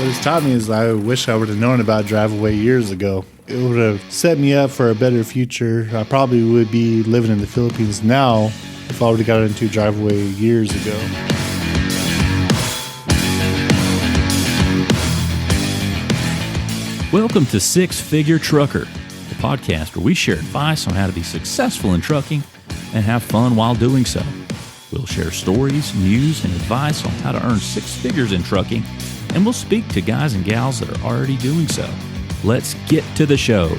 What it's taught me is I wish I would have known about Driveaway years ago. It would have set me up for a better future. I probably would be living in the Philippines now if I would have got into Driveaway years ago. Welcome to Six Figure Trucker, the podcast where we share advice on how to be successful in trucking and have fun while doing so. We'll share stories, news, and advice on how to earn six figures in trucking, and we'll speak to guys and gals that are already doing so. Let's get to the show.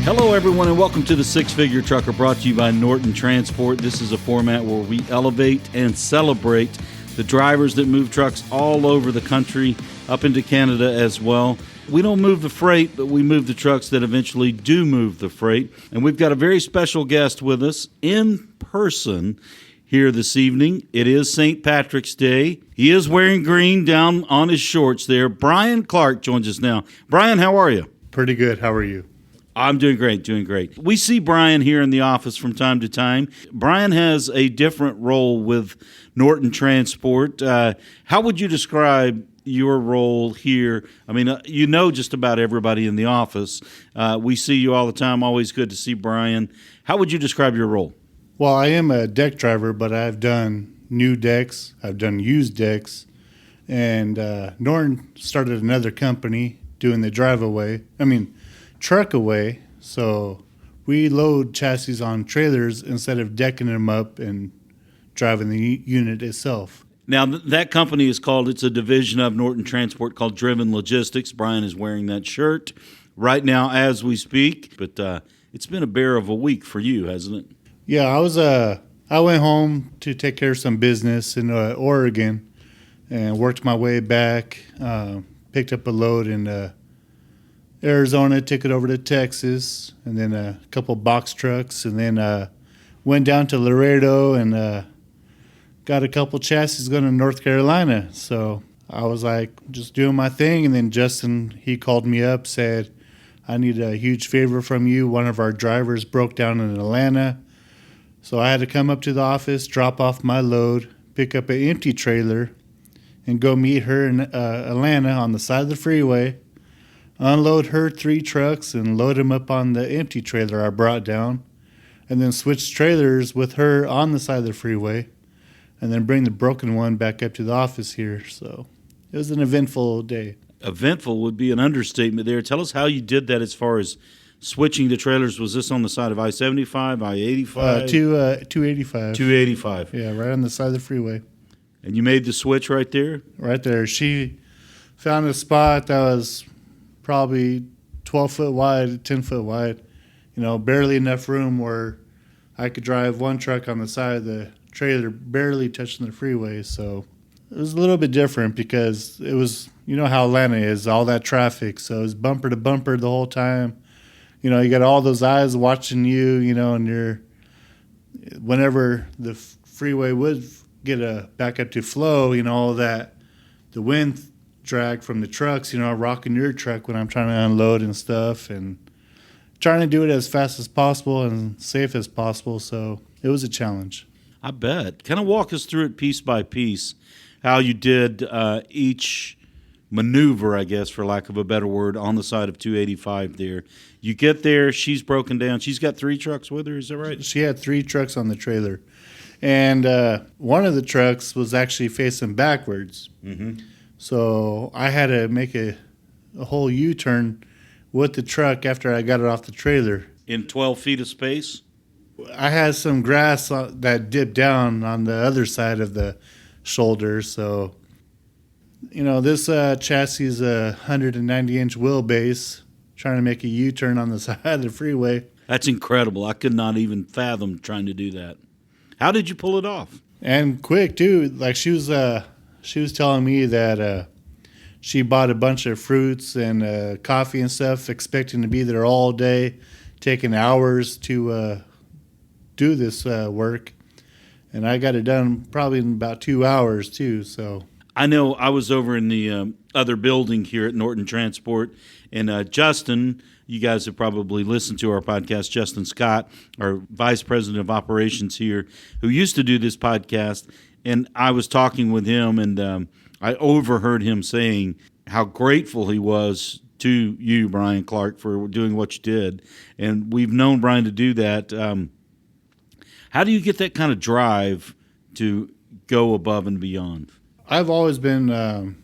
Hello, everyone, and welcome to the Six Figure Trucker, brought to you by Norton Transport. This is a format where we elevate and celebrate the drivers that move trucks all over the country, up into Canada as well. We don't move the freight, but we move the trucks that eventually do move the freight. And we've got a very special guest with us in person here this evening. It is St. Patrick's Day. He is wearing green down on his shorts there. Brian Clark joins us now. Brian, how are you? Pretty good. How are you? I'm doing great. We see Brian here in the office from time to time. Brian has a different role with Norton Transport. How would you describe your role here? I mean, you know just about everybody in the office. We see you all the time. Always good to see Brian. How would you describe your role? Well, I am a deck driver, but I've done new decks. I've done used decks. And Norton started another company doing the Truckaway. So we load chassis on trailers instead of decking them up and driving the unit itself. Now, that company is called, it's a division of Norton Transport called Driven Logistics. Brian is wearing that shirt right now as we speak. But it's been a bear of a week for you, hasn't it? Yeah, I went home to take care of some business in Oregon and worked my way back, picked up a load in Arizona, took it over to Texas, and then a couple box trucks, and then went down to Laredo and got a couple chassis going to North Carolina. So I was like just doing my thing, and then Justin, he called me up, said, I need a huge favor from you. One of our drivers broke down in Atlanta. So I had to come up to the office, drop off my load, pick up an empty trailer, and go meet her in Atlanta on the side of the freeway, unload her 3 trucks, and load them up on the empty trailer I brought down, and then switch trailers with her on the side of the freeway, and then bring the broken one back up to the office here. So it was an eventful day. Eventful would be an understatement there. Tell us how you did that as far as switching the trailers. Was this on the side of I-75, I-85? 285. 285. Yeah, right on the side of the freeway. And you made the switch right there? Right there. She found a spot that was probably 12 foot wide, 10 foot wide. You know, barely enough room where I could drive one truck on the side of the trailer, barely touching the freeway. So it was a little bit different because it was, you know how Atlanta is, all that traffic. So it was bumper to bumper the whole time. You know, you got all those eyes watching you, you know, and whenever the freeway would get back up to flow, you know, all that, the wind drag from the trucks, you know, rocking your truck when I'm trying to unload and stuff, and trying to do it as fast as possible and safe as possible. So it was a challenge. I bet. Kind of walk us through it piece by piece, how you did each maneuver, I guess, for lack of a better word, on the side of 285 there. You get there, she's broken down. She's got 3 trucks with her, is that right? She had 3 trucks on the trailer. And one of the trucks was actually facing backwards. Mm-hmm. So I had to make a whole U-turn with the truck after I got it off the trailer. In 12 feet of space? I had some grass that dipped down on the other side of the shoulder. So, you know, this chassis is a 190-inch wheelbase, trying to make a U-turn on the side of the freeway. That's incredible. I could not even fathom trying to do that. How did you pull it off? And quick, too. Like, she was telling me that she bought a bunch of fruits and coffee and stuff, expecting to be there all day, taking hours to do this work. And I got it done probably in about 2 hours, too. So I know I was over in the other building here at Norton Transport, and Justin, you guys have probably listened to our podcast, Justin Scott, our Vice President of Operations here, who used to do this podcast. And I was talking with him, and I overheard him saying how grateful he was to you, Brian Clark, for doing what you did. And we've known Brian to do that. How do you get that kind of drive to go above and beyond? I've always been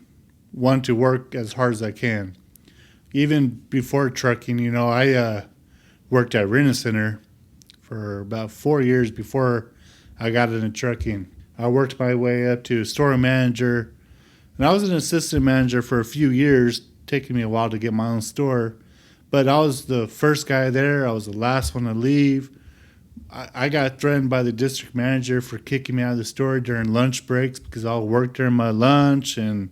one to work as hard as I can. Even before trucking, I worked at Rent Center for about 4 years before I got into trucking. I worked my way up to store manager, and I was an assistant manager for a few years, taking me a while to get my own store. But I was the first guy there. I was the last one to leave. I got threatened by the district manager for kicking me out of the store during lunch breaks because I'll work during my lunch. And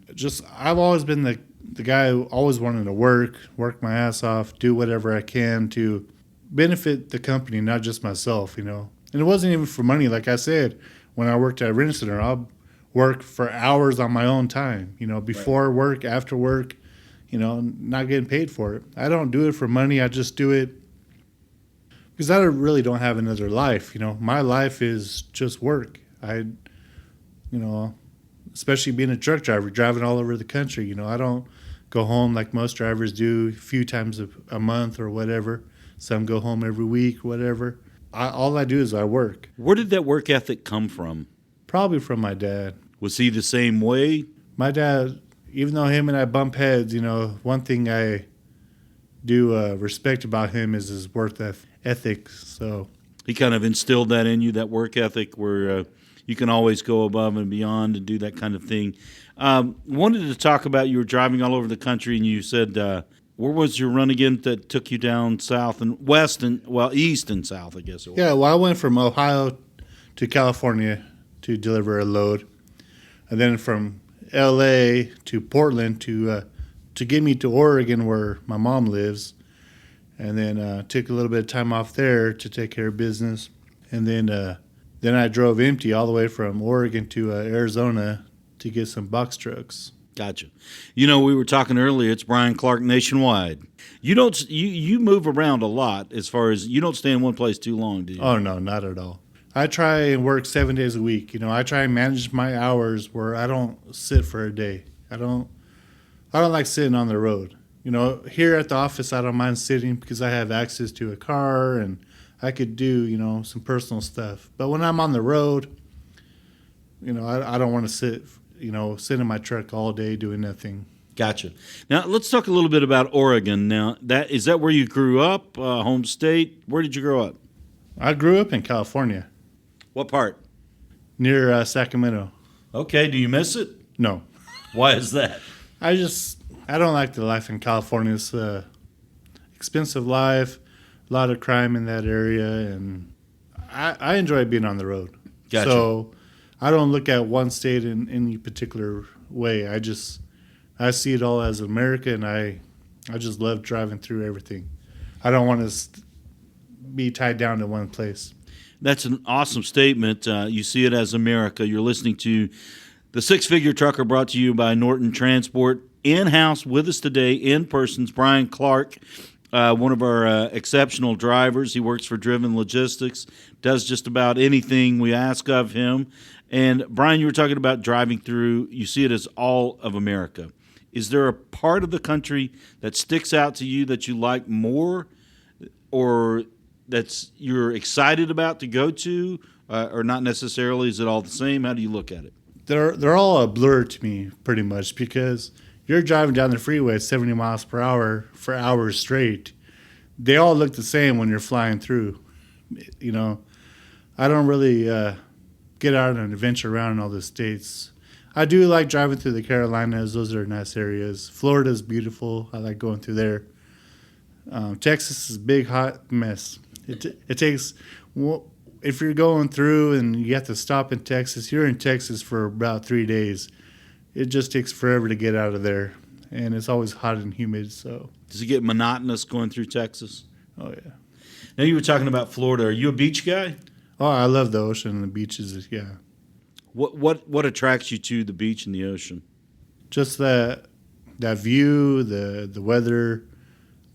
I've always been the guy who always wanted to work my ass off, do whatever I can to benefit the company, not just myself, And it wasn't even for money. Like I said, when I worked at Rent Center, I'll work for hours on my own time, before work, after work, not getting paid for it. I don't do it for money. I just do it because I really don't have another life. My life is just work. Especially being a truck driver, driving all over the country. I don't go home like most drivers do a few times a month or whatever. Some go home every week, whatever. All I do is I work. Where did that work ethic come from? Probably from my dad. Was he the same way? My dad, even though him and I bump heads, one thing I do respect about him is his work ethic. So he kind of instilled that in you, that work ethic where you can always go above and beyond and do that kind of thing. Wanted to talk about, you were driving all over the country, and you said, where was your run again that took you down south and west east and south, I guess it was? Yeah, well, I went from Ohio to California to deliver a load, and then from L.A. to Portland to get me to Oregon where my mom lives, and then took a little bit of time off there to take care of business, and then I drove empty all the way from Oregon to Arizona to get some box trucks. Gotcha. We were talking earlier, it's Brian Clark nationwide. You move around a lot as far as, you don't stay in one place too long, do you? Oh, no, not at all. I try and work 7 days a week. I try and manage my hours where I don't sit for a day. I don't like sitting on the road. Here at the office, I don't mind sitting because I have access to a car and I could do, some personal stuff. But when I'm on the road, I don't want to sit in my truck all day doing nothing. Gotcha. Now, let's talk a little bit about Oregon. Now, is that where you grew up, home state? Where did you grow up? I grew up in California. What part? Near Sacramento. Okay. Do you miss it? No. Why is that? I don't like the life in California. It's expensive life, a lot of crime in that area, and I enjoy being on the road. Gotcha. So I don't look at one state in any particular way. I see it all as America, and I just love driving through everything. I don't want to be tied down to one place. That's an awesome statement. You see it as America. You're listening to the Six Figure Trucker, brought to you by Norton Transport. In-house with us today, in person, is Brian Clark, one of our exceptional drivers. He works for Driven Logistics, does just about anything we ask of him. And Brian, you were talking about driving through. You see it as all of America. Is there a part of the country that sticks out to you that you like more, or you're excited about to go to, or not necessarily? Is it all the same? How do you look at it? They're all a blur to me, pretty much, because you're driving down the freeway at 70 miles per hour for hours straight. They all look the same when you're flying through. I don't really get out and adventure around in all the states. I do like driving through the Carolinas. Those are nice areas. Florida's beautiful. I like going through there. Texas is a big, hot mess. It takes, if you're going through and you have to stop in Texas, you're in Texas for about 3 days. It just takes forever to get out of there, and it's always hot and humid. So does it get monotonous going through Texas? Oh yeah. Now you were talking about Florida. Are you a beach guy? Oh, I love the ocean and the beaches. Yeah. What attracts you to the beach and the ocean? Just that view, the weather,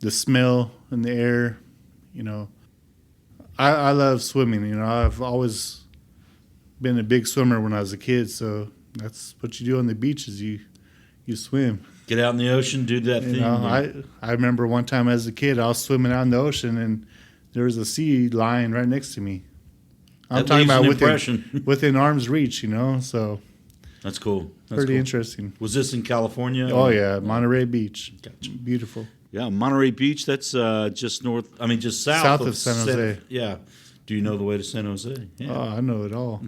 the smell in the air. I love swimming. I've always been a big swimmer when I was a kid, so that's what you do on the beach is you swim. Get out in the ocean, do that thing. I remember one time as a kid, I was swimming out in the ocean, and there was a sea lion right next to me. I'm talking about within arm's reach, so that's cool. That's pretty cool. Interesting. Was this in California? Oh, yeah, Monterey Beach. Gotcha. Beautiful. Yeah, Monterey Beach, that's just just south of San Jose. Yeah. Do you know the way to San Jose? Yeah. Oh, I know it all.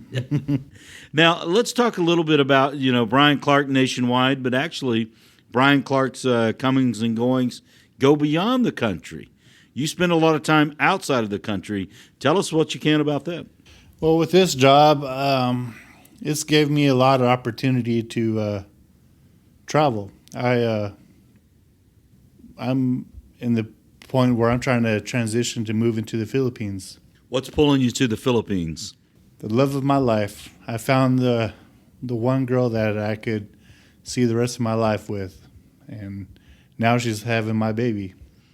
Now, let's talk a little bit about, Brian Clark nationwide, but actually Brian Clark's comings and goings go beyond the country. You spend a lot of time outside of the country. Tell us what you can about that. Well, with this job, it's gave me a lot of opportunity to travel. I'm in the point where I'm trying to transition to move into the Philippines. What's pulling you to the Philippines? The love of my life. I found the one girl that I could see the rest of my life with, and now she's having my baby.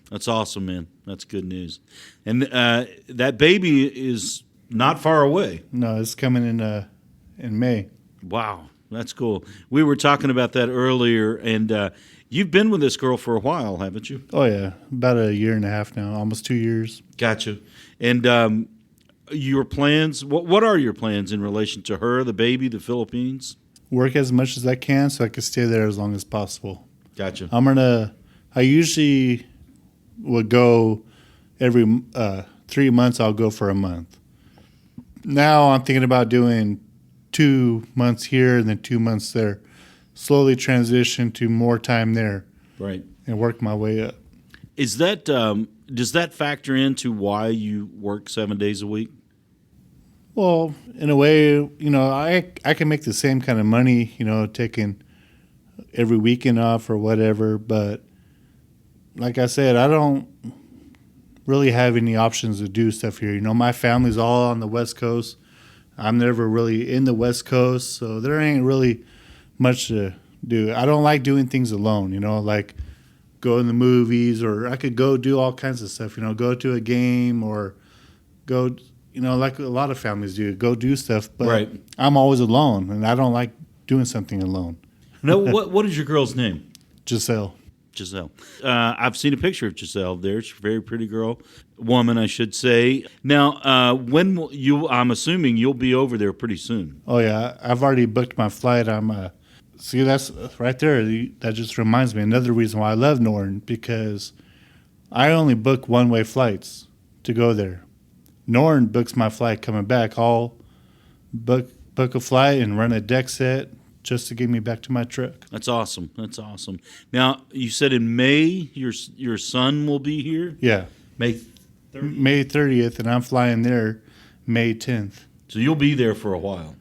That's awesome, man. That's good news. And that baby is not far away. No, it's coming in May. Wow, that's cool. We were talking about that earlier, and you've been with this girl for a while, haven't you? Oh, yeah. About a year and a half now, almost 2 years. Gotcha. And your plans, what are your plans in relation to her, the baby, the Philippines? Work as much as I can so I can stay there as long as possible. Gotcha. I usually would go every 3 months, I'll go for a month. Now I'm thinking about doing 2 months here and then 2 months there. Slowly transition to more time there. Right. And work my way up. Is that does that factor into why you work 7 days a week? Well, in a way, I can make the same kind of money, taking every weekend off or whatever. But like I said, I don't really have any options to do stuff here. My family's all on the West Coast. I'm never really in the West Coast, so there ain't really much to do. I don't like doing things alone, like go in the movies, or I could go do all kinds of stuff, go to a game or go, like a lot of families do, go do stuff. But right. I'm always alone, and I don't like doing something alone. No, what is your girl's name? Giselle. I've seen a picture of Giselle there. She's a very pretty woman, I should say. Now, when will I'm assuming you'll be over there pretty soon. Oh, yeah. I've already booked my flight. See, that's right there. That just reminds me. Another reason why I love Norton, because I only book one-way flights to go there. Norton books my flight coming back. I'll book a flight and run a deck set just to get me back to my truck. That's awesome. Now, you said in May your son will be here? Yeah. May 30th? May 30th, and I'm flying there May 10th. So you'll be there for a while?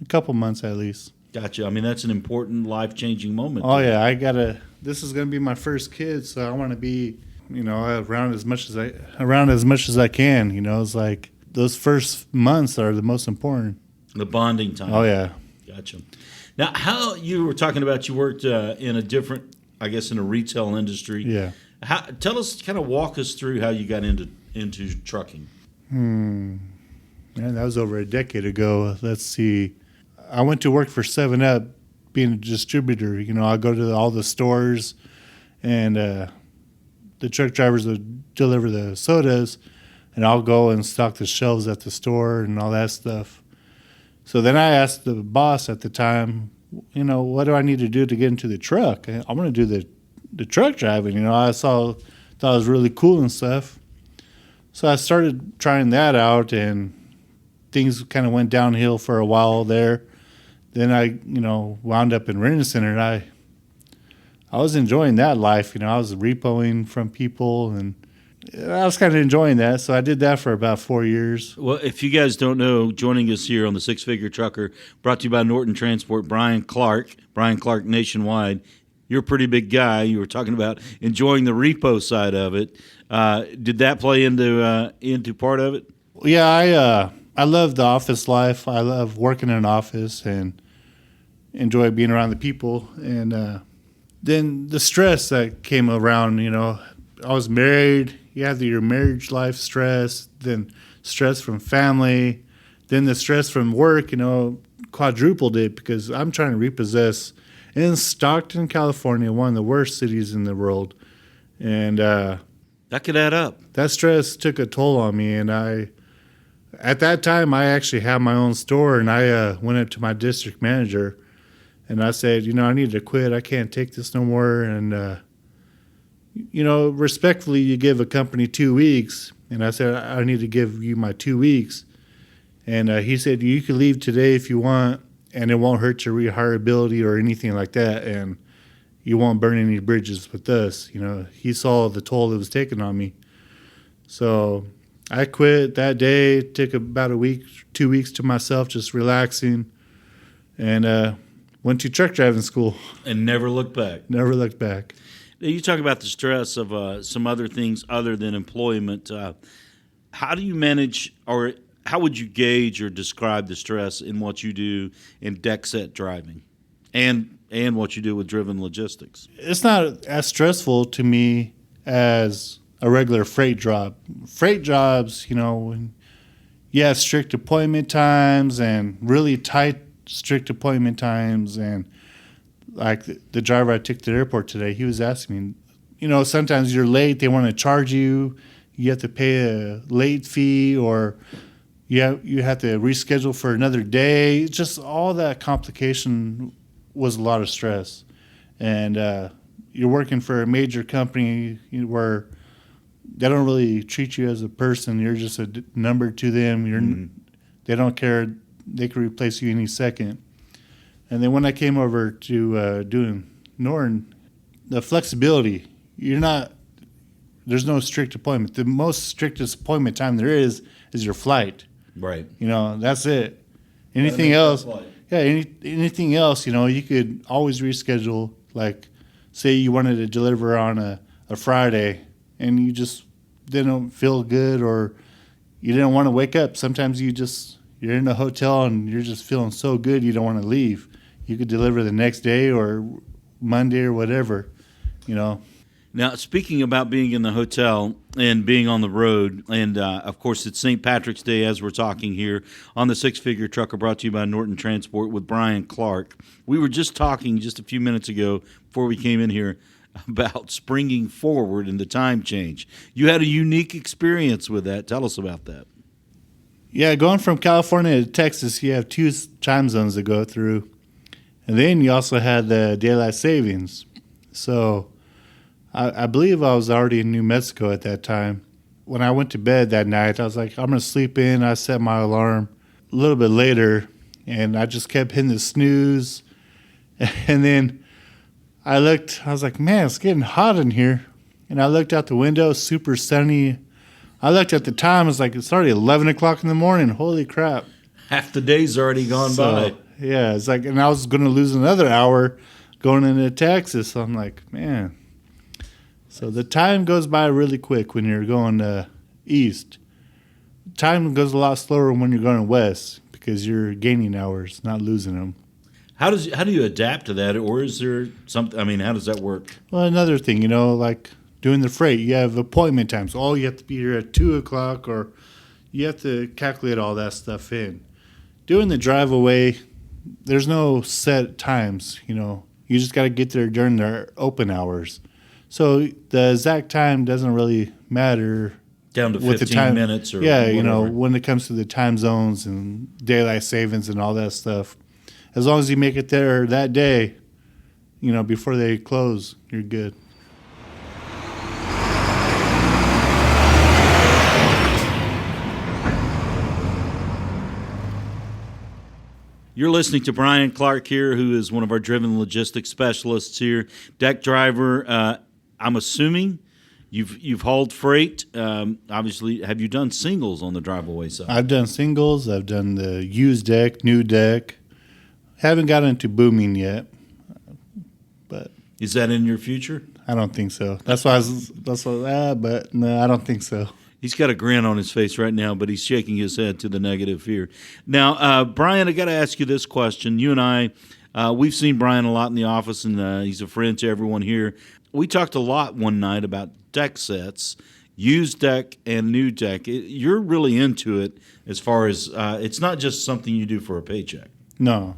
A couple months at least. Gotcha. That's an important life-changing moment. Oh, yeah. This is going to be my first kid, so I want to be, around as much as I can. It's like those first months are the most important. The bonding time. Oh, yeah. Gotcha. Now, how you were talking about you worked in a different, I guess, in a retail industry. Yeah. Tell us, kind of walk us through how you got into trucking. Man, that was over a decade ago. Let's see. I went to work for 7-Up, being a distributor. I go to all the stores, and the truck drivers would deliver the sodas, and I'll go and stock the shelves at the store and all that stuff. So then I asked the boss at the time, what do I need to do to get into the truck? I want to do the truck driving. I thought it was really cool and stuff. So I started trying that out, and things kind of went downhill for a while there. Then I, wound up in Renton Center, and I was enjoying that life. I was repoing from people, and I was kind of enjoying that. So I did that for about 4 years. Well, if you guys don't know, joining us here on the Six Figure Trucker, brought to you by Norton Transport, Brian Clark nationwide. You're a pretty big guy. You were talking about enjoying the repo side of it. Did that play into part of it? Yeah, I love the office life. I love working in an office and enjoy being around the people. And then the stress that came around, I was married. You have your marriage life stress, then stress from family, then the stress from work, quadrupled it because I'm trying to repossess in Stockton, California, one of the worst cities in the world. And that could add up. That stress took a toll on me. And at that time, I actually had my own store, and I went up to my district manager and I said, I need to quit. I can't take this no more. And, respectfully, you give a company 2 weeks. And I said, I need to give you my 2 weeks. And he said, you can leave today if you want, and it won't hurt your rehireability or anything like that. And you won't burn any bridges with us. He saw the toll it was taking on me. So I quit that day, took about a week, 2 weeks to myself, just relaxing, and went to truck driving school. And never looked back. Never looked back. You talk about the stress of some other things other than employment. How do you manage, or how would you gauge or describe the stress in what you do in deck set driving and what you do with driven logistics? It's not as stressful to me as a regular freight job. Freight jobs, when you have strict appointment times and really tight strict appointment times, and like the driver I took to the airport today, he was asking me, sometimes you're late, they want to charge you, you have to pay a late fee, or you have to reschedule for another day. Just all that complication was a lot of stress. And you're working for a major company where they don't really treat you as a person. You're just a number to them. They don't care. They could replace you any second. And then when I came over to doing Norton, the flexibility, there's no strict appointment. The most strictest appointment time there is your flight. Right. That's it. Anything else, anything else, you could always reschedule. Like, say you wanted to deliver on a Friday and you just didn't feel good, or you didn't want to wake up. Sometimes you're in a hotel and you're just feeling so good you don't want to leave. You could deliver the next day or Monday or whatever, Now, speaking about being in the hotel and being on the road, and of course it's St. Patrick's Day as we're talking here on the Six Figure Trucker, brought to you by Norton Transport with Brian Clark. We were just talking just a few minutes ago before we came in here about springing forward and the time change. You had a unique experience with that. Tell us about that. Yeah, going from California to Texas, you have 2 time zones to go through. And then you also had the daylight savings. So I believe I was already in New Mexico at that time. When I went to bed that night, I was like, I'm going to sleep in. I set my alarm a little bit later, and I just kept hitting the snooze. And then I was like, man, it's getting hot in here. And I looked out the window, super sunny. I looked at the time, it's already 11 o'clock in the morning. Holy crap. Half the day's already gone by. Yeah, it's like, and I was going to lose another hour going into Texas. So I'm like, man. So the time goes by really quick when you're going east. Time goes a lot slower when you're going west because you're gaining hours, not losing them. How do you adapt to that, or is there something? I mean, how does that work? Well, another thing, like doing the freight, you have appointment times. Oh, you have to be here at 2 o'clock, or you have to calculate all that stuff in. Doing the drive-away, there's no set times, You just got to get there during their open hours. So the exact time doesn't really matter. Down to 15 minutes or whatever. When it comes to the time zones and daylight savings and all that stuff. As long as you make it there that day, before they close, you're good. You're listening to Brian Clark here, who is one of our driven logistics specialists here, deck driver. I'm assuming you've hauled freight. Obviously, have you done singles on the Driveaway side? I've done singles. I've done the used deck, new deck. Haven't gotten into booming yet, but is that in your future? I don't think so. That's why but no, I don't think so. He's got a grin on his face right now, but he's shaking his head to the negative here. Now, Brian, I got to ask you this question. You and I, we've seen Brian a lot in the office, and he's a friend to everyone here. We talked a lot one night about deck sets used deck and new deck. You're really into it as far as it's not just something you do for a paycheck. No,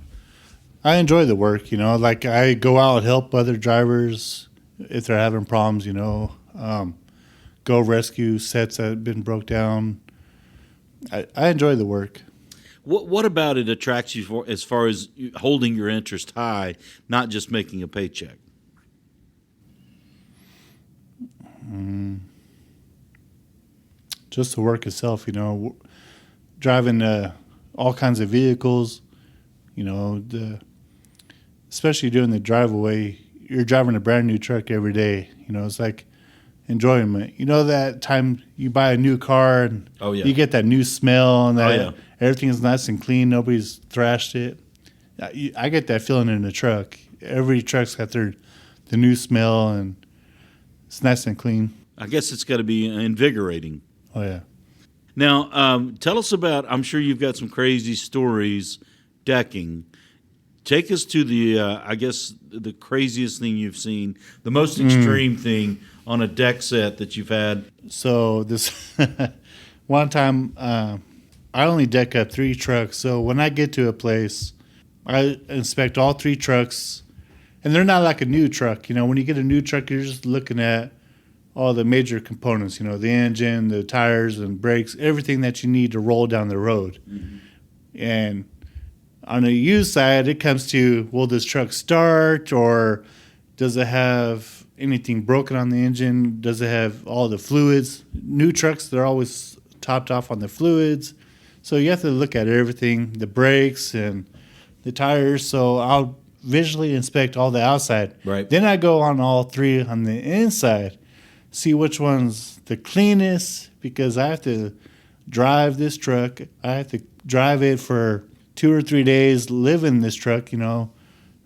I enjoy the work. Like I go out and help other drivers if they're having problems. Go rescue sets that have been broke down. I enjoy the work. What about it attracts you as far as holding your interest high, not just making a paycheck? Just the work itself, driving all kinds of vehicles, especially doing the driveaway. You're driving a brand new truck every day. It's like enjoyment. That time you buy a new car and you get that new smell and that everything's nice and clean. Nobody's thrashed it. I get that feeling in the truck. Every truck's got the new smell and it's nice and clean. I guess it's got to be invigorating. Oh, yeah. Now, tell us about, I'm sure you've got some crazy stories decking. Take us to the craziest thing you've seen, the most extreme thing on a deck set that you've had. So this one time, I only deck up 3 trucks. So when I get to a place, I inspect all 3 trucks, and they're not like a new truck. When you get a new truck, you're just looking at all the major components, the engine, the tires and brakes, everything that you need to roll down the road. Mm-hmm. And on the used side, it comes to, will this truck start, or does it have anything broken on the engine? Does it have all the fluids? New trucks, they're always topped off on the fluids. So you have to look at everything, the brakes and the tires. So I'll visually inspect all the outside. Right. Then I go on all 3 on the inside, see which one's the cleanest, because I have to drive this truck. I have to drive it for 2 or 3 days, live in this truck,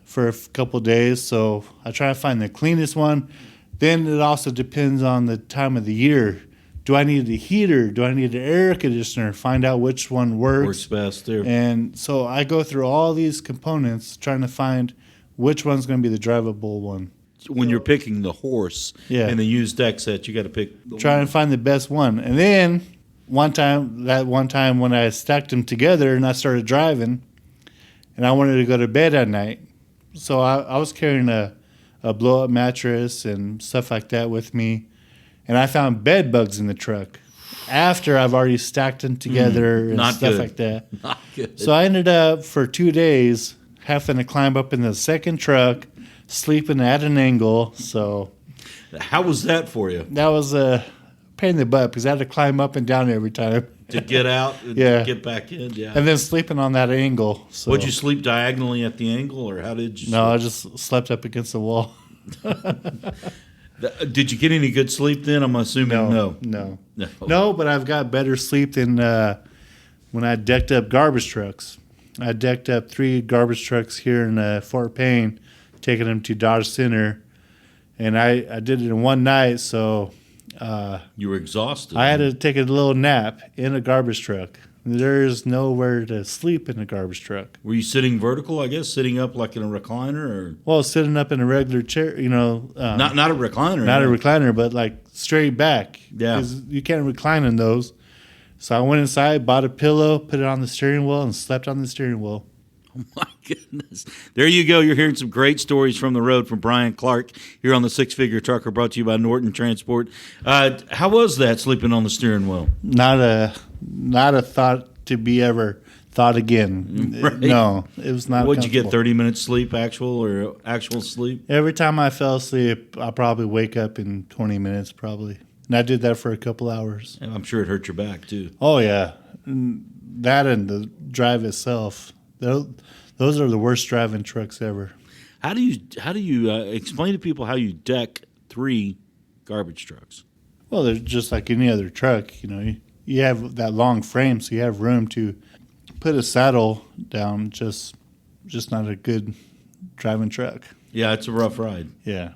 for a couple of days. So I try to find the cleanest one. Then it also depends on the time of the year. Do I need a heater? Do I need an air conditioner? Find out which one works best there. And so I go through all these components trying to find which one's going to be the drivable one. When you're picking the horse in the used deck set, you got to pick. Try and find the best one. And then one time when I stacked them together and I started driving, and I wanted to go to bed at night, so I was carrying a blow-up mattress and stuff like that with me, and I found bed bugs in the truck after I've already stacked them together and stuff like that. Not good. So I ended up for 2 days having to climb up in the second truck, sleeping at an angle. So how was that for you? That was a pain in the butt because I had to climb up and down every time to get out and to get back in. Yeah, and then sleeping on that angle. So. Would you sleep diagonally at the angle, or how did you? No, I just slept up against the wall. Did you get any good sleep then? I'm assuming no. But I've got better sleep than when I decked up garbage trucks. I decked up 3 garbage trucks here in Fort Payne, taking them to Dodge Center, and I did it in one night. So you were exhausted. I had to take a little nap in a garbage truck. There's nowhere to sleep in a garbage truck. Were you sitting vertical, I guess, sitting up like in a recliner? Or? Well, sitting up in a regular chair, not a recliner. Not a recliner, but like straight back. Yeah. 'Cause you can't recline in those. So I went inside, bought a pillow, put it on the steering wheel, and slept on the steering wheel. Oh, my goodness. There you go. You're hearing some great stories from the road from Brian Clark here on the Six Figure Trucker, brought to you by Norton Transport. How was that, sleeping on the steering wheel? Not a thought to be ever thought again. Right. No, it was not. What'd you get, 30 minutes sleep, actual sleep? Every time I fell asleep, I'll probably wake up in 20 minutes probably. And I did that for a couple hours. And I'm sure it hurt your back, too. Oh, yeah. That and the drive itself. Those are the worst driving trucks ever. How do you explain to people how you deck 3 garbage trucks? Well, they're just like any other truck. You have that long frame, so you have room to put a saddle down. Just not a good driving truck. Yeah, it's a rough ride. Yeah.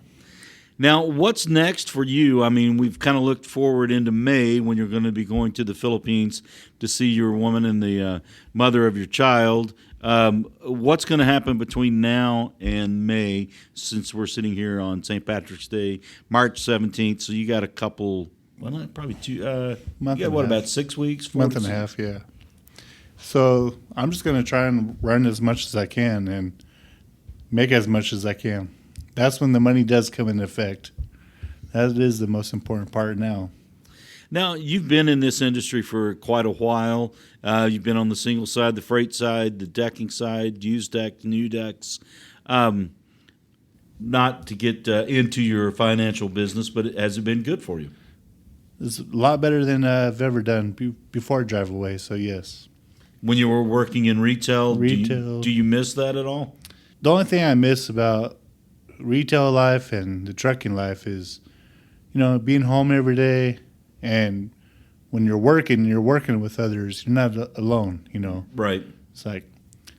Now, what's next for you? I mean, we've kind of looked forward into May when you're going to be going to the Philippines to see your woman and the mother of your child. What's going to happen between now and May, since we're sitting here on St. Patrick's Day, March 17th? So you got a couple Well, not probably two. Month You got and what, a half. about 6 weeks? Month and a half, yeah. So I'm just going to try and run as much as I can and make as much as I can. That's when the money does come into effect. That is the most important part now. Now, you've been in this industry for quite a while. You've been on the single side, the freight side, the decking side, used decks, new decks. Not to get into your financial business, but has it been good for you? It's a lot better than I've ever done before Driveaway, so yes. When you were working in retail, Retail. Do you miss that at all? The only thing I miss about retail life and the trucking life is, being home every day, and when you're working with others. You're not alone, Right. It's like,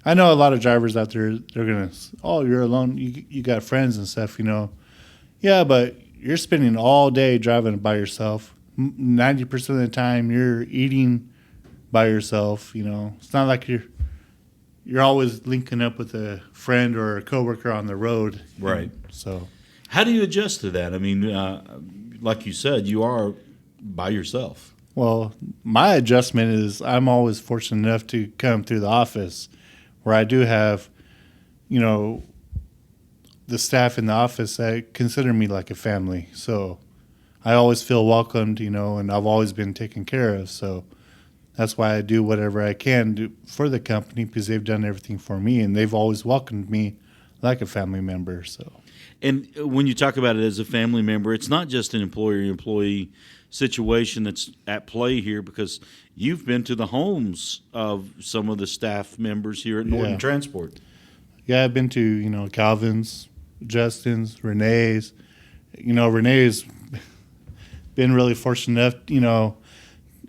I know a lot of drivers out there, they're going to, oh, you're alone, you got friends and stuff, Yeah, but you're spending all day driving by yourself. 90% of the time you're eating by yourself, It's not like you're always linking up with a friend or a coworker on the road. Right. So how do you adjust to that? I mean, like you said, you are by yourself. well, my adjustment is I'm always fortunate enough to come through the office where I do have, the staff in the office that consider me like a family. So I always feel welcomed, and I've always been taken care of. So that's why I do whatever I can do for the company, because they've done everything for me and they've always welcomed me like a family member. So. And when you talk about it as a family member, it's not just an employer-employee situation that's at play here, because you've been to the homes of some of the staff members here at Norton Transport. Yeah, I've been to, Calvin's, Justin's, Renee's. Renee's been really fortunate enough,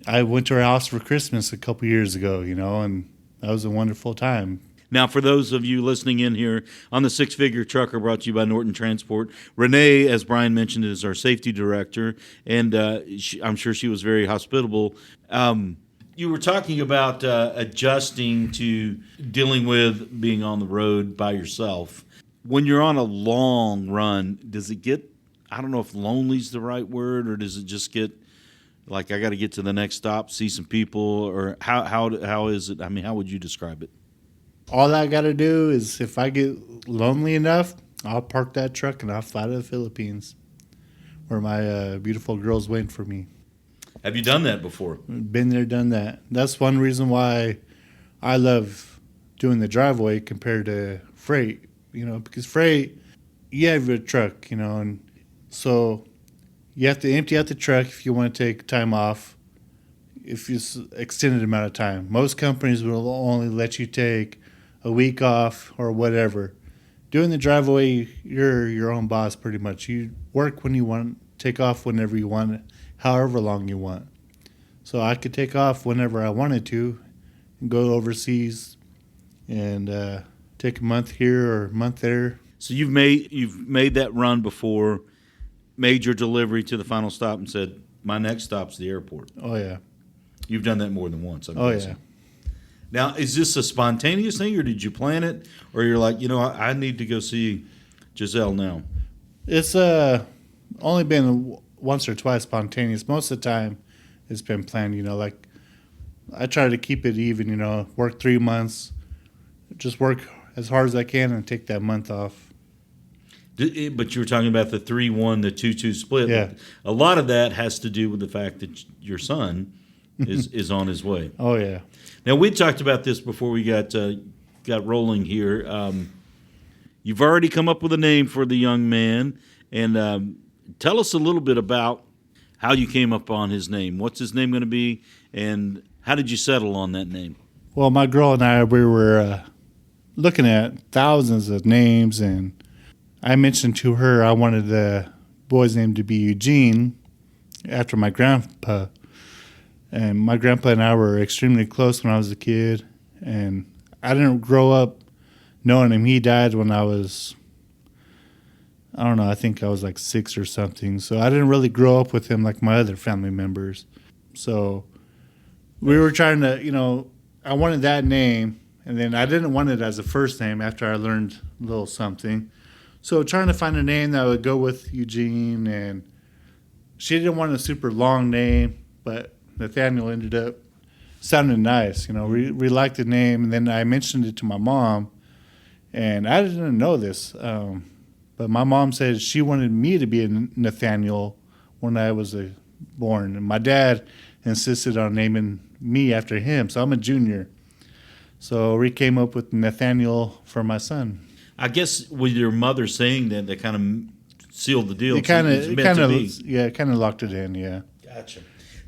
I went to her house for Christmas a couple years ago, and that was a wonderful time. Now, for those of you listening in here on the Six Figure Trucker, brought to you by Norton Transport, Renee, as Brian mentioned, is our safety director, and I'm sure she was very hospitable. You were talking about adjusting to dealing with being on the road by yourself. When you're on a long run, does it get, I don't know if lonely's the right word, or does it just get like, I got to get to the next stop, see some people, or how is it? I mean, how would you describe it? All I got to do is, if I get lonely enough, I'll park that truck and I'll fly to the Philippines, where my beautiful girl's waiting for me. Have you done that before? Been there, done that. That's one reason why I love doing the Driveway compared to freight, because freight, you have your truck, and so you have to empty out the truck if you want to take time off, if it's extended amount of time. Most companies will only let you take a week off or whatever. Doing the Driveway, you're your own boss pretty much. You work when you want, take off whenever you want, however long you want. So I could take off whenever I wanted to and go overseas and take a month here or a month there. So you've made that run before, made your delivery to the final stop, and said, my next stop's the airport. Oh, yeah. You've done that more than once, I'm Oh, guessing. yeah. Now, is this a spontaneous thing, or did you plan it? Or you're like, I need to go see Giselle now? It's only been once or twice spontaneous. Most of the time, it's been planned. Like I try to keep it even. Work 3 months, just work as hard as I can, and take that month off. But you were talking about the 3-1, the 2-2 split. Yeah. A lot of that has to do with the fact that your son is on his way. Oh yeah. Now, we talked about this before we got rolling here. You've already come up with a name for the young man, and tell us a little bit about how you came up on his name. What's his name going to be, and how did you settle on that name? Well, my girl and I, we were looking at thousands of names, and I mentioned to her I wanted the boy's name to be Eugene, after my grandpa. And my grandpa and I were extremely close when I was a kid, and I didn't grow up knowing him. He died when I was, I don't know, I think I was like 6 or something. So I didn't really grow up with him like my other family members. So we were trying to, I wanted that name, and then I didn't want it as a first name after I learned a little something. So trying to find a name that would go with Eugene and she didn't want a super long name, but Nathaniel ended up sounding nice. We liked the name, and then I mentioned it to my mom, and I didn't know this, but my mom said she wanted me to be a Nathaniel when I was born, and my dad insisted on naming me after him, so I'm a junior. So we came up with Nathaniel for my son. I guess with your mother saying that kind of sealed the deal. It kind of locked it in. Yeah. Gotcha.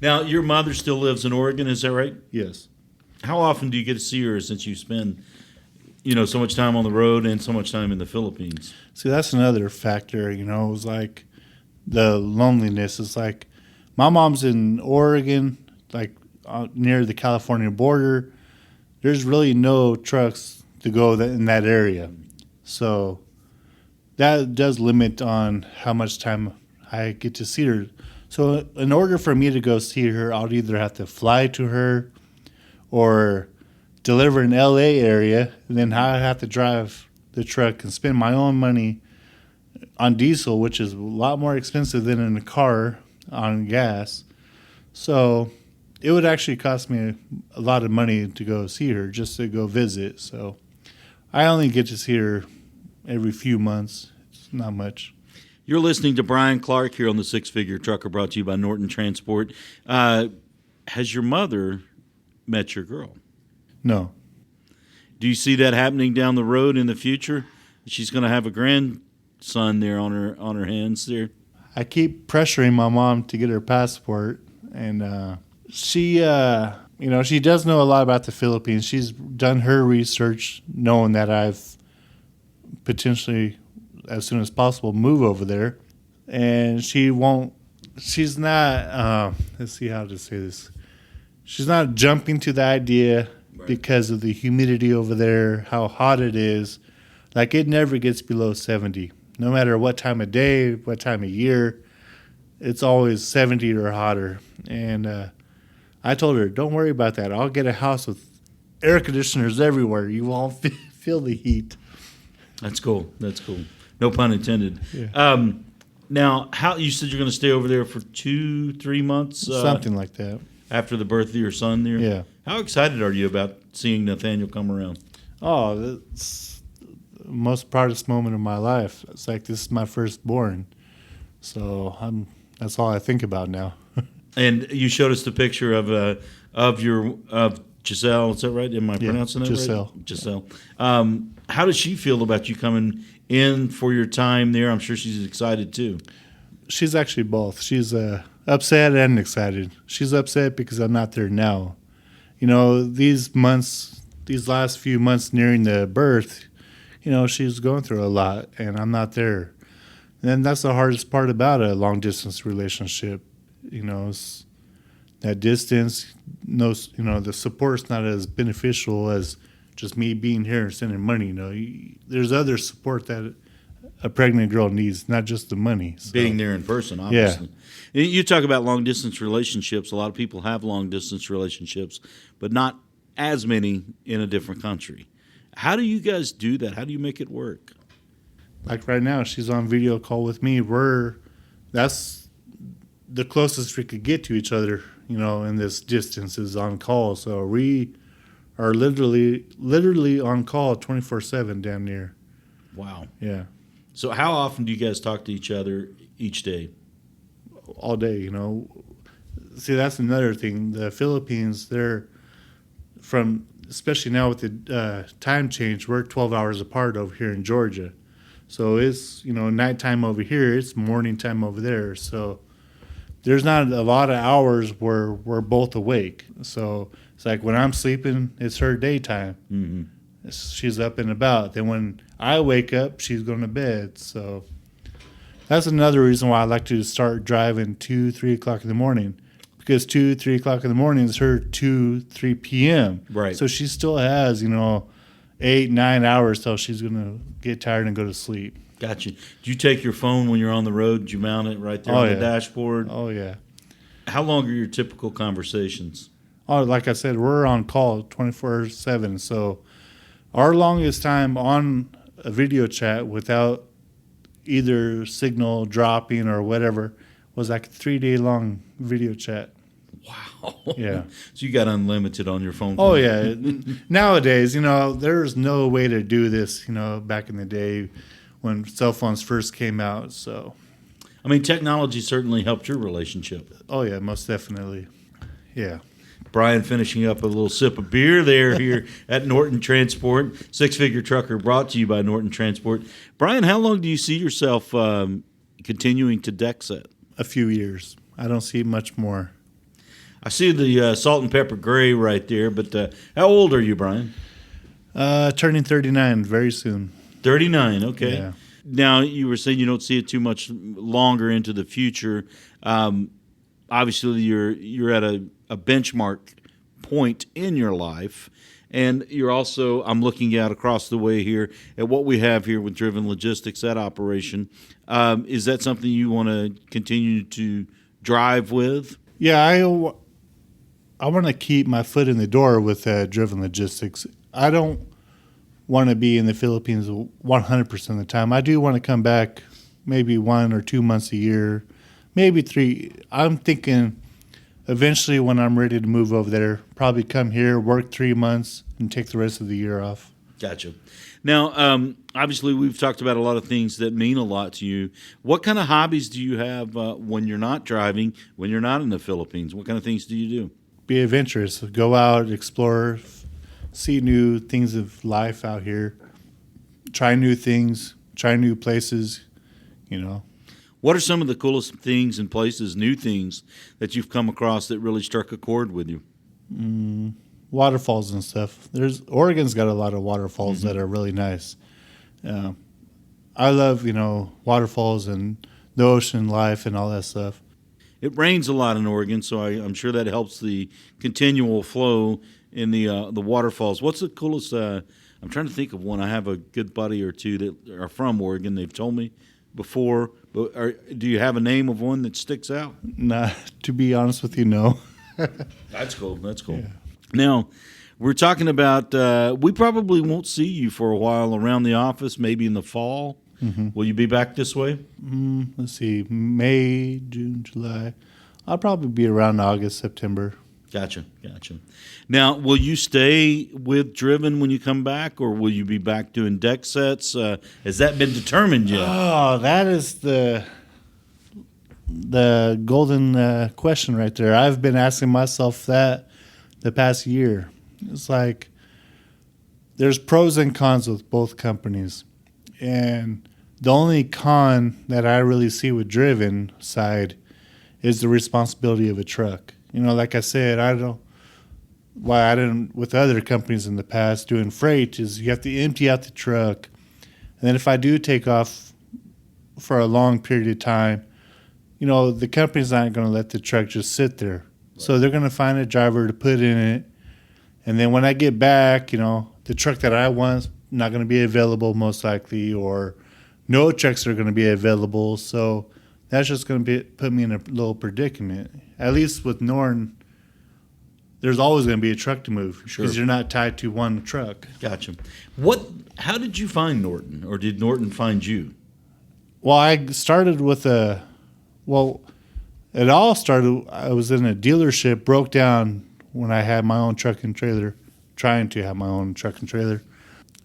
Now your mother still lives in Oregon, is that right? Yes. How often do you get to see her since you spend, so much time on the road and so much time in the Philippines? See, that's another factor. It was like the loneliness. It's like my mom's in Oregon, like near the California border. There's really no trucks to go in that area. So that does limit on how much time I get to see her. So in order for me to go see her, I'll either have to fly to her or deliver in LA area, and then I have to drive the truck and spend my own money on diesel, which is a lot more expensive than in a car on gas. So it would actually cost me a lot of money to go see her, just to go visit. So I only get to see her every few months. It's not much. You're listening to Brian Clark here on the Six Figure Trucker, brought to you by Norton Transport. Has your mother met your girl? No. Do you see that happening down the road in the future? She's going to have a grandson there on her hands there. I keep pressuring my mom to get her passport, and she does know a lot about the Philippines. She's done her research, knowing that I've potentially, as soon as possible, move over there. And she's not, let's see how to say this. She's not jumping to the idea because of the humidity over there, how hot it is. Like, it never gets below 70. No matter what time of day, what time of year, it's always 70 or hotter. And I told her, don't worry about that. I'll get a house with air conditioners everywhere. You won't feel the heat. That's cool. No pun intended. Yeah. Now, how you said you're going to stay over there for 2-3 months? Something like that. After the birth of your son there? Yeah. How excited are you about seeing Nathaniel come around? Oh, that's the most proudest moment of my life. It's like, this is my firstborn. So that's all I think about now. And you showed us the picture of Giselle. Is that right? Am I pronouncing that Giselle. right? Giselle. How does she feel about you coming in for your time there? I'm sure she's excited too. She's actually both. She's upset and excited. She's upset because I'm not there now. These last few months nearing the birth, she's going through a lot, and I'm not there. And that's the hardest part about a long-distance relationship. It's that distance. The support's not as beneficial as just me being here and sending money. There's other support that a pregnant girl needs, not just the money. So. Being there in person, obviously. Yeah. You talk about long-distance relationships. A lot of people have long-distance relationships, but not as many in a different country. How do you guys do that? How do you make it work? Like right now, she's on video call with me. That's the closest we could get to each other, in this distance is on call. So we are literally on call 24/7 damn near. Wow. Yeah. So how often do you guys talk to each other each day? All day, See, that's another thing. The Philippines, they're especially now with the time change, we're 12 hours apart over here in Georgia. So it's, nighttime over here, it's morning time over there. So there's not a lot of hours where we're both awake. So it's like when I'm sleeping, it's her daytime. Mm-hmm. She's up and about. Then when I wake up, she's going to bed. So that's another reason why I like to start driving 2-3 o'clock in the morning, because 2-3 o'clock in the morning is her 2-3 p.m. Right. So she still has 8-9 hours till she's going to get tired and go to sleep. Gotcha. Do you take your phone when you're on the road? Do you mount it right there on the dashboard? Oh, yeah. How long are your typical conversations? Oh, like I said, we're on call 24/7. So our longest time on a video chat without either signal dropping or whatever was like a 3-day long video chat. Wow. Yeah. So you got unlimited on your phone. Oh yeah. Nowadays, there's no way to do this, back in the day when cell phones first came out. So, I mean, technology certainly helped your relationship. oh yeah, most definitely. Yeah. Brian finishing up a little sip of beer there here at Norton Transport. Six-figure trucker brought to you by Norton Transport. Brian, how long do you see yourself continuing to deck set? A few years. I don't see much more. I see the salt and pepper gray right there, but how old are you, Brian? Turning 39 very soon. 39, okay. Yeah. Now, you were saying you don't see it too much longer into the future. Obviously, you're at a benchmark point in your life, and you're also, I'm looking out across the way here at what we have here with Driven Logistics, that operation. Is that something you want to continue to drive with? Yeah, I want to keep my foot in the door with Driven Logistics. I don't want to be in the Philippines 100% of the time. I do want to come back maybe 1 or 2 months a year, maybe 3. I'm thinking eventually when I'm ready to move over there, probably come here, work 3 months, and take the rest of the year off. Gotcha. Now, obviously, we've talked about a lot of things that mean a lot to you. What kind of hobbies do you have when you're not driving, when you're not in the Philippines? What kind of things do you do? Be adventurous. Go out, explore, see new things of life out here, try new things, try new places, What are some of the coolest things and places, new things, that you've come across that really struck a chord with you? Waterfalls and stuff. Oregon's got a lot of waterfalls that are really nice. I love, waterfalls and the ocean life and all that stuff. It rains a lot in Oregon, so I'm sure that helps the continual flow in the waterfalls. What's the coolest? I'm trying to think of one. I have a good buddy or two that are from Oregon. They've told me before. But do you have a name of one that sticks out? Nah, to be honest with you, no. That's cool. That's cool. Yeah. Now, we're talking about we probably won't see you for a while around the office, maybe in the fall. Mm-hmm. Will you be back this way? Let's see, May, June, July. I'll probably be around August, September. Gotcha. Now, will you stay with Driven when you come back, or will you be back doing deck sets? Has that been determined yet? Oh, that is the golden question right there. I've been asking myself that the past year. It's like there's pros and cons with both companies. And the only con that I really see with Driven side is the responsibility of a truck. Like I said, I didn't with other companies in the past doing freight is you have to empty out the truck. And then if I do take off for a long period of time, the company's not going to let the truck just sit there. Right. So they're going to find a driver to put in it. And then when I get back, the truck that I want not going to be available most likely, or no trucks are going to be available. So that's just going to put me in a little predicament. At least with Norton, there's always going to be a truck to move because you're not tied to one truck. Gotcha. How did you find Norton, or did Norton find you? Well, I started with it all started, I was in a dealership, broke down when I had my own truck and trailer, trying to have my own truck and trailer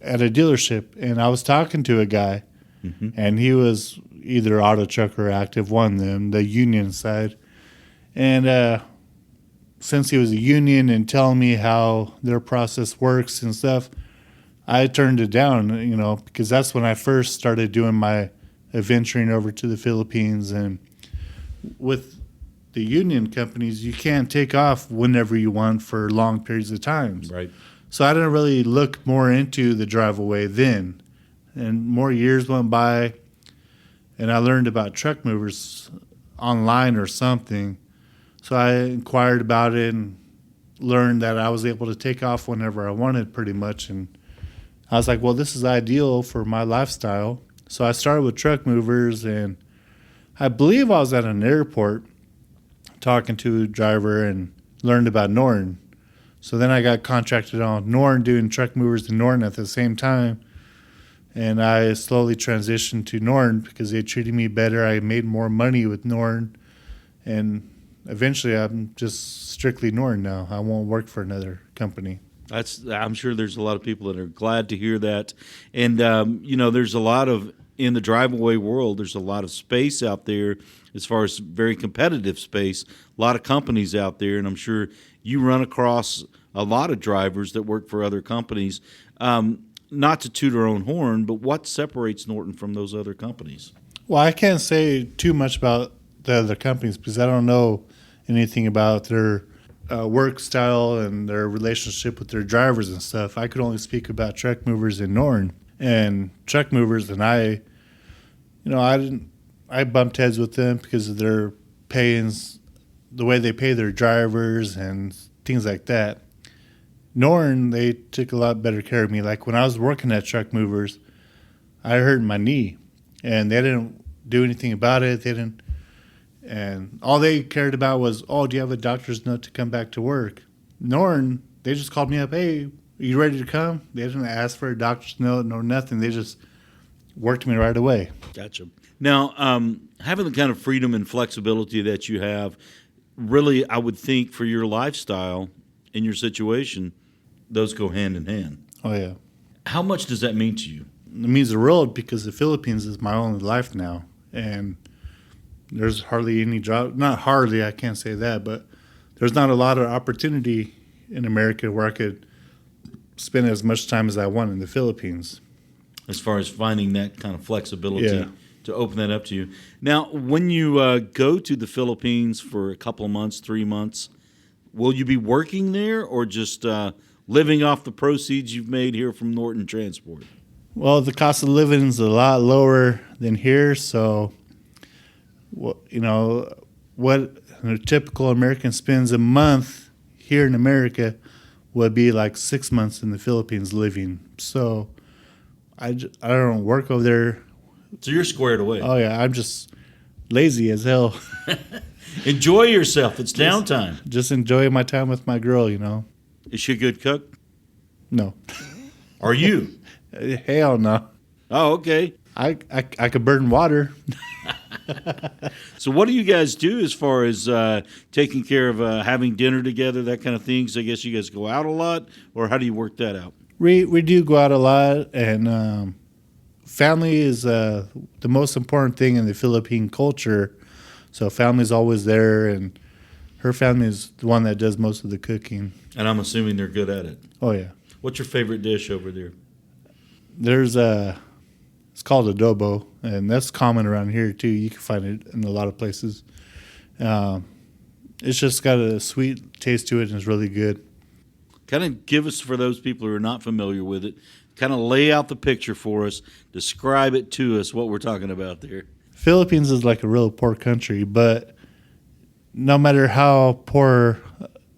at a dealership. And I was talking to a guy, and he was either Auto Truck or Active, one of them, the union side. And since he was a union and telling me how their process works and stuff, I turned it down, because that's when I first started doing my adventuring over to the Philippines. And with the union companies, you can't take off whenever you want for long periods of time. Right. So I didn't really look more into the Driveaway then. And more years went by, and I learned about truck movers online or something. So I inquired about it and learned that I was able to take off whenever I wanted pretty much. And I was like, well, this is ideal for my lifestyle. So I started with truck movers, and I believe I was at an airport talking to a driver and learned about Norton. So then I got contracted on Norton, doing truck movers in Norton at the same time. And I slowly transitioned to Norton because they treated me better. I made more money with Norton. And eventually I'm just strictly Norton now. I won't work for another company. I'm sure there's a lot of people that are glad to hear that. And, there's a lot of, in the Driveaway world, there's a lot of space out there as far as very competitive space, a lot of companies out there. And I'm sure you run across a lot of drivers that work for other companies. Not to toot our own horn, but what separates Norton from those other companies? Well, I can't say too much about the other companies because I don't know anything about their work style and their relationship with their drivers and stuff. I could only speak about truck movers in Norton and truck movers, and I bumped heads with them because of their payings, the way they pay their drivers and things like that. Norton, they took a lot better care of me. Like when I was working at truck movers, I hurt my knee, and they didn't do anything about it. And all they cared about was, oh, do you have a doctor's note to come back to work? Norton, they just called me up, hey, are you ready to come? They didn't ask for a doctor's note nor nothing. They just worked me right away. Gotcha. Now, having the kind of freedom and flexibility that you have, really, I would think for your lifestyle and your situation, those go hand in hand. Oh, yeah. How much does that mean to you? It means the world because the Philippines is my only life now. And there's hardly any job. Not hardly, I can't say that, but there's not a lot of opportunity in America where I could spend as much time as I want in the Philippines. As far as finding that kind of flexibility Yeah. to open that up to you. Now, when you go to the Philippines for a couple of months, 3 months, will you be working there or just living off the proceeds you've made here from Norton Transport? Well, the cost of living is a lot lower than here, so what a typical American spends a month here in America would be like 6 months in the Philippines living. So I don't work over there. So you're squared away. Oh, yeah, I'm just lazy as hell. Enjoy yourself. It's downtime. Just enjoying my time with my girl, Is she a good cook? No. Are you? Hell no. Oh, okay. I could burn water. So what do you guys do as far as taking care of having dinner together, that kind of thing? So I guess you guys go out a lot, or how do you work that out? We do go out a lot, and family is the most important thing in the Philippine culture. So family's always there, and her family is the one that does most of the cooking. And I'm assuming they're good at it. Oh, yeah. What's your favorite dish over there? There's it's called adobo, and that's common around here too. You can find it in a lot of places. It's just got a sweet taste to it, and it's really good. Kind of give us, for those people who are not familiar with it, kind of lay out the picture for us, describe it to us, what we're talking about there. Philippines is like a real poor country, but no matter how poor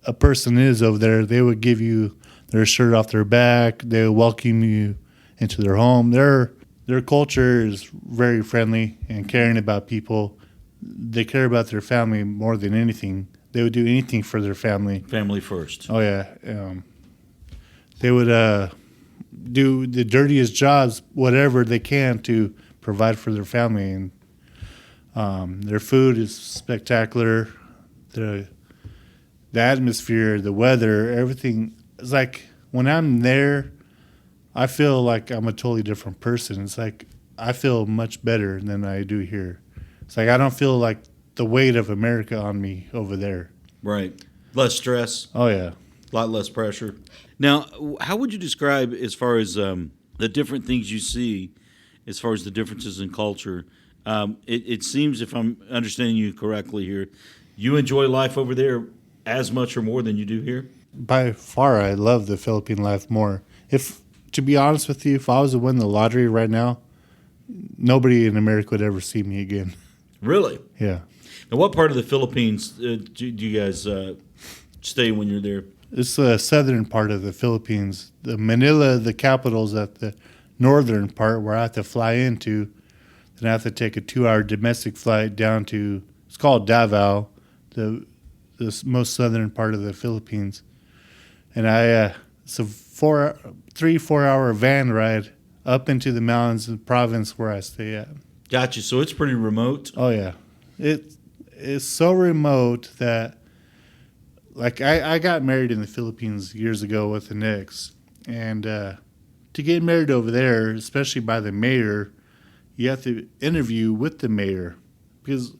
a person is over there, they would give you their shirt off their back. They would welcome you into their home. Their culture is very friendly and caring about people. They care about their family more than anything. They would do anything for their family. Family first. Oh, yeah. They would do the dirtiest jobs, whatever they can, to provide for their family. And their food is spectacular. The atmosphere, the weather, everything. It's like when I'm there, I feel like I'm a totally different person. It's like I feel much better than I do here. It's like I don't feel like the weight of America on me over there. Right. Less stress. Oh, yeah. A lot less pressure. Now, how would you describe, as far as the different things you see, as far as the differences in culture? It seems, if I'm understanding you correctly here, you enjoy life over there as much or more than you do here? By far, I love the Philippine life more. To be honest with you, if I was to win the lottery right now, nobody in America would ever see me again. Really? Yeah. And what part of the Philippines do you guys stay when you're there? It's the southern part of the Philippines. The Manila, the capital, is at the northern part where I have to fly into. Then I have to take a 2-hour domestic flight down to, it's called Davao, the most southern part of the Philippines. And it's a 3-4 hour van ride up into the mountains of the province where I stay at. Gotcha. So it's pretty remote. Oh, yeah. is so remote that, like, I got married in the Philippines years ago with an ex, and to get married over there, especially by the mayor, you have to interview with the mayor, because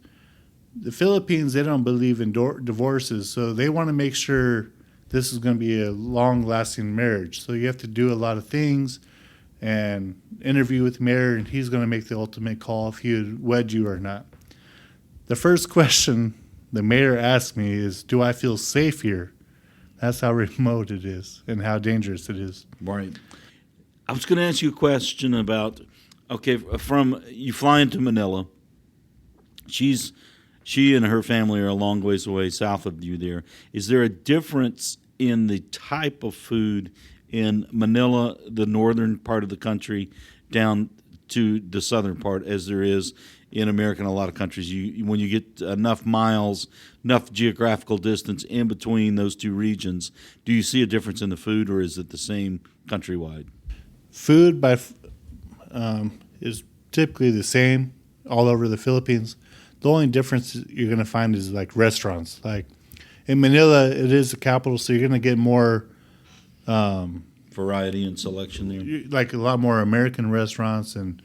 the Philippines, they don't believe in divorces, so they want to make sure this is going to be a long-lasting marriage. So you have to do a lot of things and interview with the mayor, and he's going to make the ultimate call if he would wed you or not. The first question the mayor asked me is, do I feel safe here? That's how remote it is and how dangerous it is. Right. I was going to ask you a question about, okay, from you fly into Manila. She and her family are a long ways away south of you there. Is there a difference in the type of food in Manila, the northern part of the country, down to the southern part, as there is in America and a lot of countries? When you get enough miles, enough geographical distance in between those two regions, do you see a difference in the food, or is it the same countrywide? Food is typically the same all over the Philippines. The only difference you're going to find is like restaurants. Like in Manila, it is the capital, so you're going to get more variety and selection there. Like a lot more American restaurants and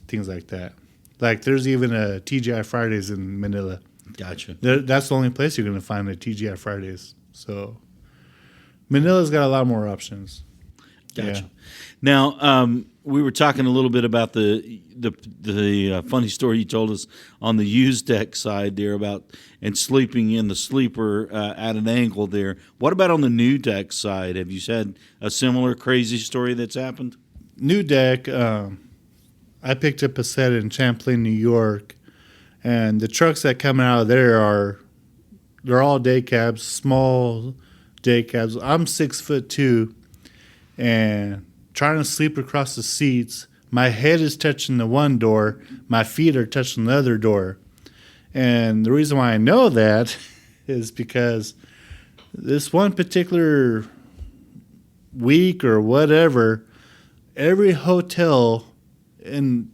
things like that. Like there's even a TGI Fridays in Manila. Gotcha. That's the only place you're going to find a TGI Fridays. So Manila's got a lot more options. Gotcha. Yeah. Now, we were talking a little bit about the funny story you told us on the used deck side there about and sleeping in the sleeper at an angle there. What about on the new deck side? Have you had a similar crazy story that's happened? New deck, I picked up a set in Champlain, New York, and the trucks that come out of there they're all day cabs, small day cabs. I'm 6'2", and trying to sleep across the seats. My head is touching the one door. My feet are touching the other door. And the reason why I know that is because this one particular week or whatever, every hotel in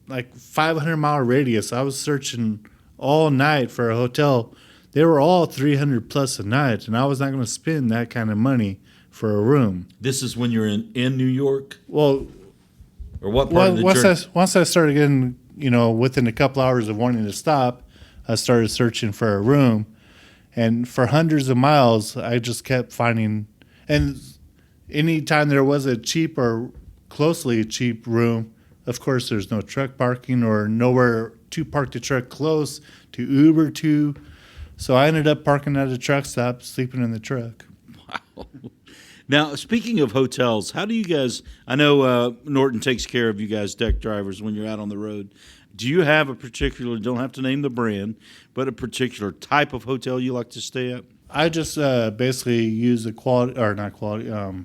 like 500-mile radius, I was searching all night for a hotel. They were all 300 plus a night, and I was not going to spend that kind of money for a room. This is when you're in New York? Well, or what part of the journey? Once I started getting, within a couple hours of wanting to stop, I started searching for a room. And for hundreds of miles, I just kept finding. And anytime there was a cheap or closely cheap room, of course, there's no truck parking or nowhere to park the truck close to Uber to. So I ended up parking at a truck stop, sleeping in the truck. Wow. Now, speaking of hotels, how do you guys, I know Norton takes care of you guys deck drivers when you're out on the road. Do you have a particular, don't have to name the brand, but a particular type of hotel you like to stay at? I just basically use the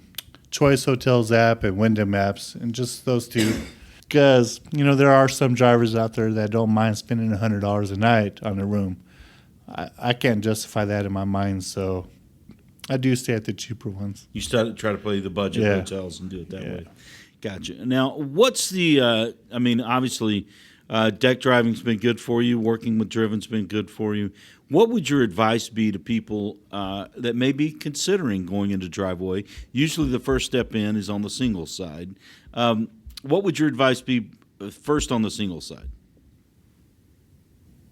Choice Hotels app and Wyndham Maps, and just those two. Because, there are some drivers out there that don't mind spending $100 a night on a room. I can't justify that in my mind, so I do stay at the cheaper ones. You try to play the budget hotels and do it that way. Gotcha. Now, what's the, obviously, deck driving's been good for you. Working with Driven's been good for you. What would your advice be to people that may be considering going into Driveway? Usually the first step in is on the single side. What would your advice be first on the single side?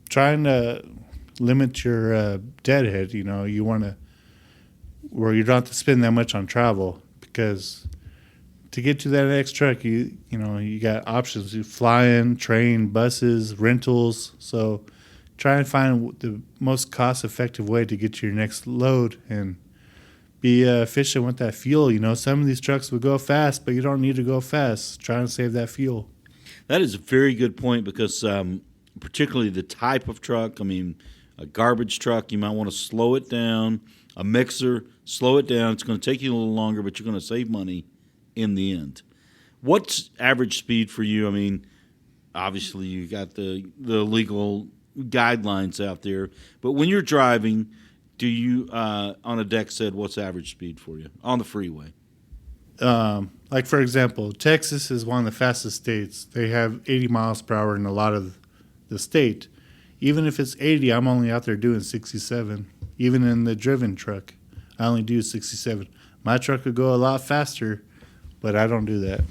Trying to limit your deadhead. You want to, where you don't have to spend that much on travel, because to get to that next truck, you got options. You fly in, train, buses, rentals. So try and find the most cost-effective way to get to your next load and be efficient with that fuel. Some of these trucks will go fast, but you don't need to go fast. Try and save that fuel. That is a very good point, because particularly the type of truck, a garbage truck, you might want to slow it down. A mixer, slow it down. It's going to take you a little longer, but you're going to save money in the end. What's average speed for you? Obviously you got the legal guidelines out there, but when you're driving, do you on a deck set, what's average speed for you on the freeway? Like for example, Texas is one of the fastest states. They have 80 miles per hour in a lot of the state. even if it's 80, I'm only out there doing 67. Even in the driven truck, I only do 67. My truck could go a lot faster, but I don't do that.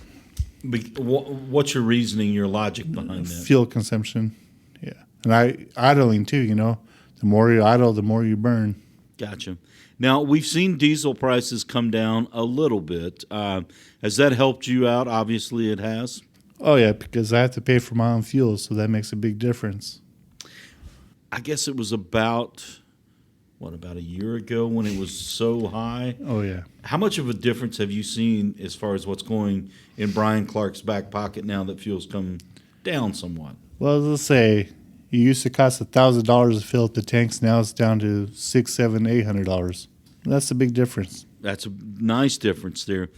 What's your reasoning, your logic behind that? Fuel consumption, yeah. And idling too, The more you idle, the more you burn. Gotcha. Now, we've seen diesel prices come down a little bit. Has that helped you out? Obviously, it has. Oh, yeah, because I have to pay for my own fuel, so that makes a big difference. I guess it was about a year ago when it was so high? Oh, yeah. How much of a difference have you seen as far as what's going in Brian Clark's back pocket now that fuel's come down somewhat? Well, let's say it used to cost $1,000 to fill up the tanks. Now it's down to $600, $700, $800. That's a big difference. That's a nice difference there.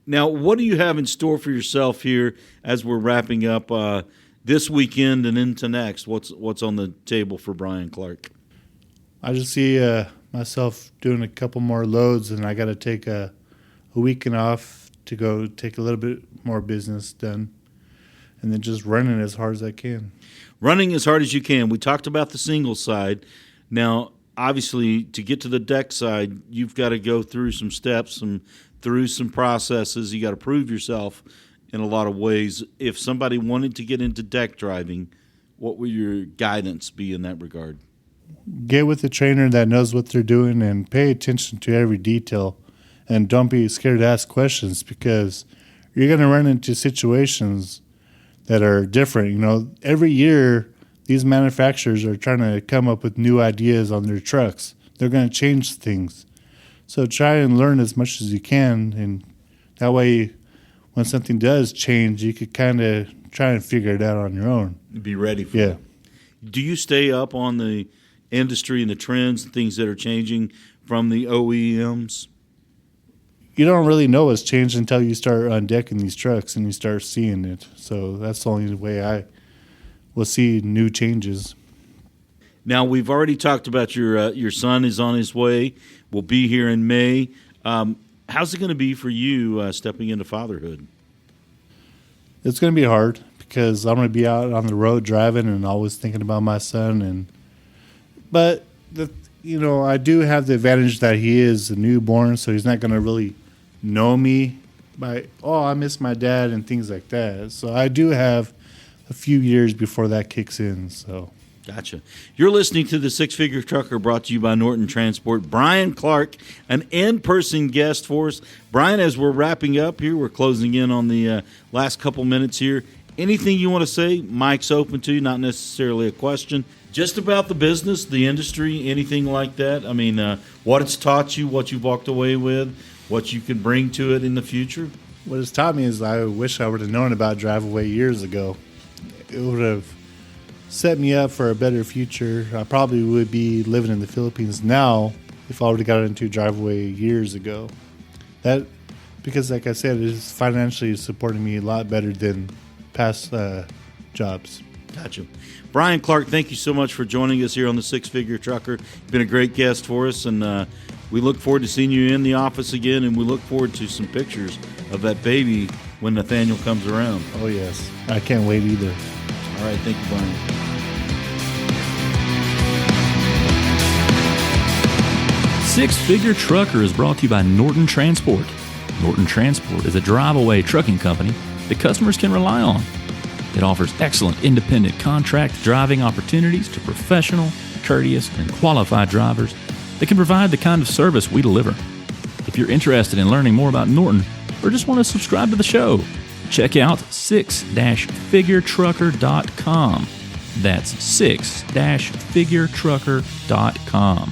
Now, what do you have in store for yourself here as we're wrapping up this weekend and into next? What's on the table for Brian Clark? I just see myself doing a couple more loads, and I got to take a weekend off to go take a little bit more business done, and then just running as hard as I can. Running as hard as you can. We talked about the single side. Now, obviously, to get to the deck side, you've got to go through some steps, through some processes. You got to prove yourself in a lot of ways. If somebody wanted to get into deck driving, what would your guidance be in that regard? Get with a trainer that knows what they're doing and pay attention to every detail, and don't be scared to ask questions, because you're going to run into situations that are different. Every year these manufacturers are trying to come up with new ideas on their trucks. They're going to change things. So try and learn as much as you can, and that way when something does change, you could kind of try and figure it out on your own. Be ready for it. Do you stay up on the industry and the trends and things that are changing from the OEMs? You don't really know what's changed until you start undecking these trucks and you start seeing it. So that's the only way I will see new changes. Now, we've already talked about your son is on his way. Will be here in May. How's it going to be for you stepping into fatherhood? It's going to be hard because I'm going to be out on the road driving and always thinking about my son. But I do have the advantage that he is a newborn, so he's not going to really know me by, I miss my dad and things like that. So I do have a few years before that kicks in. So. Gotcha. You're listening to the Six Figure Trucker, brought to you by Norton Transport. Brian Clark, an in-person guest for us. Brian, as we're wrapping up here, we're closing in on the last couple minutes here. Anything you want to say? Mic's open to you, not necessarily a question. Just about the business, the industry, anything like that. I mean, what it's taught you, what you've walked away with, what you can bring to it in the future. What it's taught me is I wish I would have known about Driveaway years ago. It would have set me up for a better future. I probably would be living in the Philippines now if I would have got into Driveaway years ago. Because like I said, it is financially supporting me a lot better than past jobs. Gotcha. Brian Clark, thank you so much for joining us here on the Six Figure Trucker. You've been a great guest for us, and we look forward to seeing you in the office again, and we look forward to some pictures of that baby when Nathaniel comes around. Oh, yes. I can't wait either. All right. Thank you, Brian. Six Figure Trucker is brought to you by Norton Transport. Norton Transport is a drive-away trucking company that customers can rely on. It offers excellent independent contract driving opportunities to professional, courteous, and qualified drivers that can provide the kind of service we deliver. If you're interested in learning more about Norton or just want to subscribe to the show, check out 6-figuretrucker.com. That's 6-figuretrucker.com.